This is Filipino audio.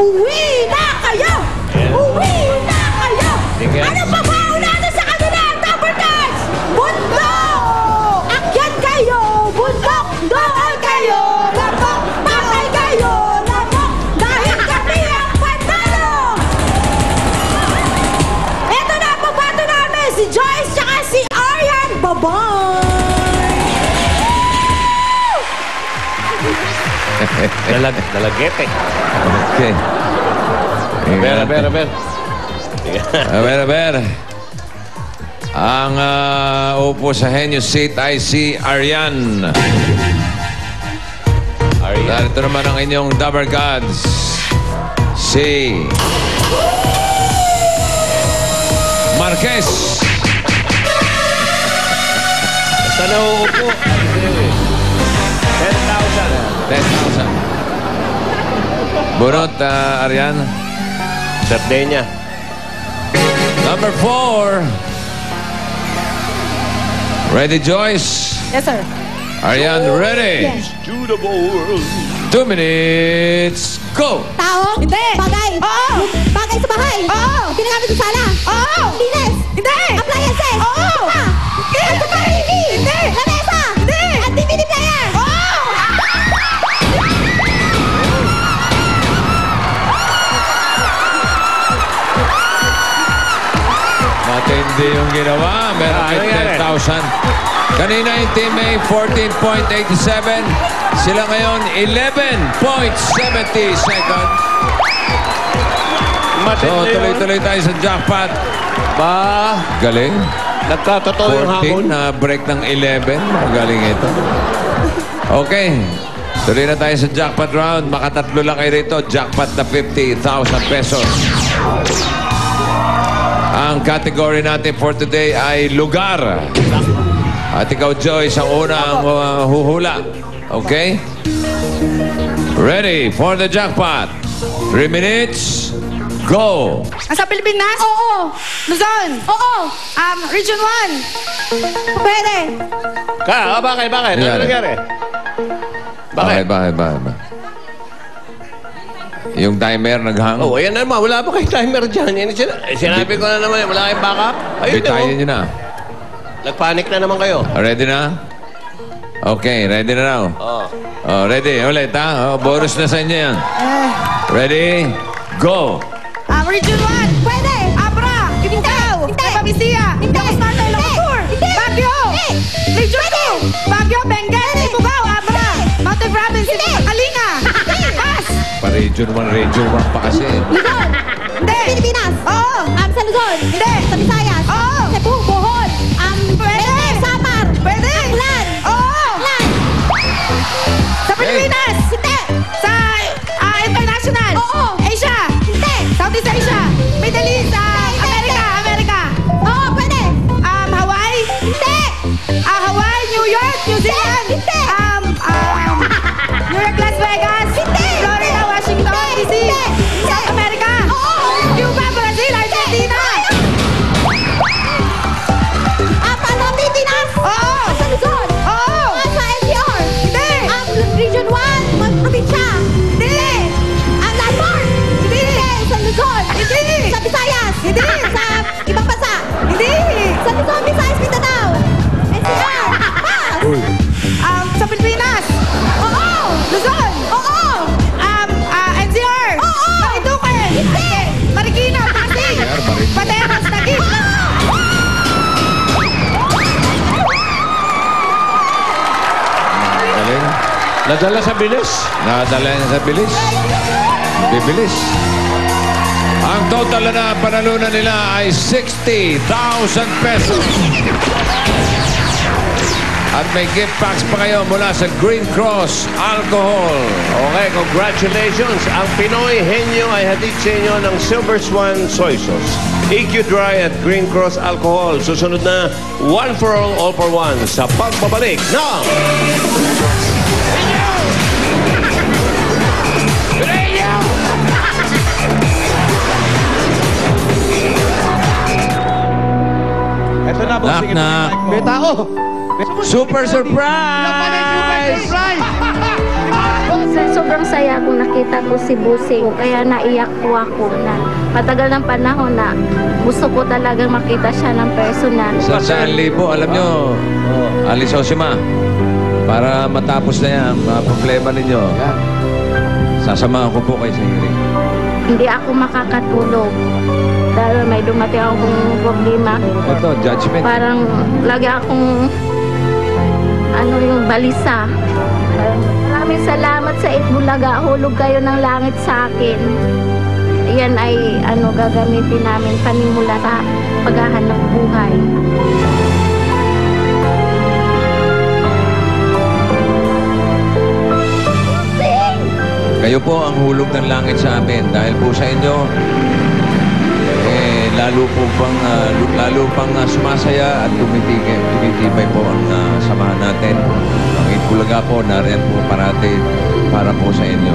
Uwi na kayo! Uwi na kayo! Ano pa ba natin sa kanila? Number 10! Bundok! Akyat kayo! Bundok! Doon kayo! Labok! Patay kayo! Labok! Dahil kami ang panalo! Eto na, pabato namin si Joyce tsaka si Aryan. Bye-bye! Dalagete. Okay. Ber. Ber. Ang upo sa Henyo Seat ay si Aryan. Narito naman ang inyong Dabber Gods. Si Marquez. Basta nauupo. 10,000. 10,000. Bunot, Aryan. Birthday niya. Number 4. Ready, Joyce? Yes, sir. Aryan, ready? Yes. To the world. 2 minutes, go! Tao? Hindi. Bagay? Oo. Bagay sa bahay? Oo. Ginagamit sa sala? Oo. Linis? Hindi. Appliances? Oo. Sofa? Hindi. Ano ba? TV? Hindi. Lamesa? Hindi. At DVD player? Oo. Matindi yung ginawa. Meron Ano kayo 10,000. Kanina yung Team A, 14.87. Sila ngayon, 11.70 seconds. So, tuloy-tuloy tayo sa jackpot. Ba, Galing. nagkatotoo yung hapon. 14 na break ng 11. Magaling ito. Okay. Tuloy na tayo sa jackpot round. Makatatlo lang kayo rito. Jackpot na 50,000 pesos. Ang category natin for today ay lugar. At ikaw, Joyce, ang unang huhula. Okay? Ready for the jackpot. 3 minutes. Go! Nasa Pilipinas? Oo. Luzon? Oo. Region 1. Pwede. Bakit? Ano Nangyari? nangyari? Bakit? Bakit? Yung timer naghang. Oh, ayan naman. Wala pa kayong timer dyan. Yan, sinabi ko na naman, wala kayong backup. Ayun Bitayin nyo na. Nagpanik na naman kayo. Ready na? Okay, ready na raw. Oh. Oh, ready. Ulit, ha? Oh, bonus na sa inyo yan. Ready? Go! Region 1. Pwede. Abra. Ibugao. Hindi. Pabisia. Hindi. Tapos Marta, Ilocos. Hindi. Baguio. Hindi. Region 2. Baguio, Benguet, Ibugao, Abra. Mountain Province. Hindi. Kalinga. Pass. Pa-region 1 pa kasi. Luzon. Hindi. Pilipinas. Oo. Sa Luzon. Hindi. Sa Visayas. Oo. Cebu, Bohol. Pwede. Samar. Pwede. Aklan. Oo. Aklan. Sa Pilipinas. Hindi. Sa international. Oo. Asia. Hindi. Southeast Asia. Middle East. America. Oo, pwede. Hawaii. Hindi. Hawaii, New York, New Zealand. Hindi. New York, Las Vegas. Hindi. Florida, Washington, Hindi. D.C. Hindi. South America. Oo. Cuba, Brazil, Argentina. Pilipinas. Oo. Sa Luzon. Oo. Sa NCR. Hindi. Region 1. Probinsya. Hindi. Landmark. Hindi. Sa Luzon. Hindi. Sa Visayas. Hindi. Sa ibang bansa. Hindi. Sa Luzon, Visayas, Mindanao. NCR. Sa Pilipinas. Oo. Luzon. Oo. NCR. Oo. Marinduque. Hindi. Marikina, Pasig. Pateros, Taguig. Galing. Nadala sa bilis. Nakadala na sa bilis. Bibilis. Ang total na panalunan nila ay 60,000 pesos. At may gift packs pa kayo mula sa Green Cross Alcohol. Okay, congratulations. Ang Pinoy Henyo ay hatid sa inyo ng Silver Swan Soy Sauce, EQ Dry at Green Cross Alcohol. Susunod na one for all for one sa pagbabalik ng... Ito na, bossing. Knock, knock. May tao. Super surprise! Surprise! Sobrang saya kung nakita ko si Busing, kaya naiyak po ako na matagal ng panahon na gusto ko talagang makita siya ng personal. Sa 1,000,000, alam nyo, Alice Osima, para matapos na yan, mga problema ninyo, sasamahan ko po kayo sa hearing. Hindi ako makakatulog dahil may dumating akong problema. Ito, judgment. Parang lagi akong yung balisa. Maraming salamat sa Itbulaga. Hulog kayo ng langit sa akin. Yan ay gagamitin namin panimula sa paghahanap buhay. Kayo po ang hulog ng langit sa amin. Dahil po sa inyo, lalo pang sumasaya at tumitibay po ang samahan natin. Ang Itbulaga po, nariyan po parati para po sa inyo.